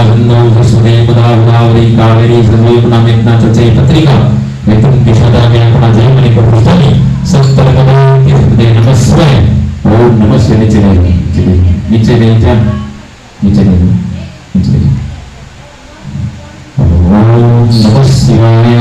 गंधौ वसुदेव गोदावरी कावेरी सर्वयुगना मेघना चचे पत्रिका वेतुं दिशदा व्यापना जयमणि प्रभुस्तनि संतर्गदे तीर्थदे नमस्वे ओम नमस्वे नीचे दे जान नीचे दे ओम नमः शिवाय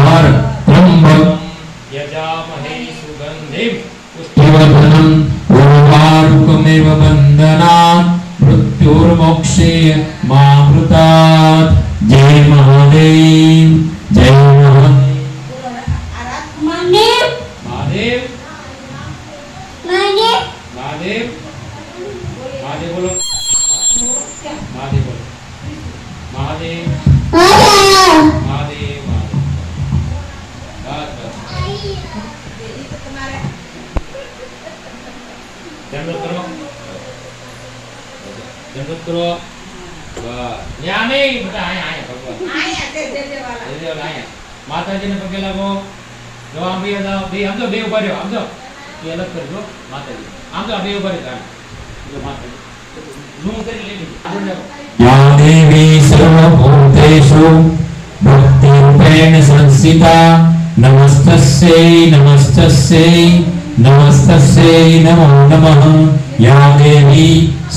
हर त्र्यंबक यजामहे सुगंधिं पुष्टिवर्धनम् उर्वारुकमेव बन्धनात् मृत्युर्मोक्षे मामृतात् जय महादेव जय महादेव महादेव महादेव महादेव महादेव बोलो महादेव बोलो महादेव महादेव महादेव बस बस दंडवत करो बस यहाँ नहीं बेटा आया आया भगवान दे वाला दे वाला आया माता जी ने पगे लगो जो हम भी हम तो बे ऊपर हो हम तो ये अलग कर दो माता जी हम तो अभी ऊपर है जो माता जी जूम कर ले लीजिए या देवी सर्वभूतेषु भक्तिरूपेण संस्थिता नमस्तस्यै नमस्तस्यै नमस्तस्यै नमो नमः या देवी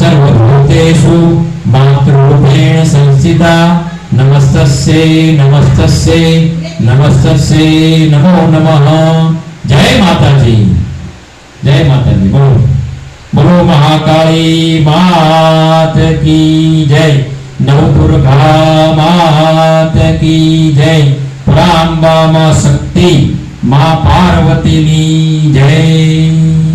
सर्वभूतेषु मातृरूपेण संस्थिता नमस्तस्यै नमस्तस्यै नमस्तस्यै नमो नमः जय माता जी बोलो बोलो महाकाली मात की जय नवदुर्गा मात की जय परांबा मां शक्ति मां पार्वती नी जय।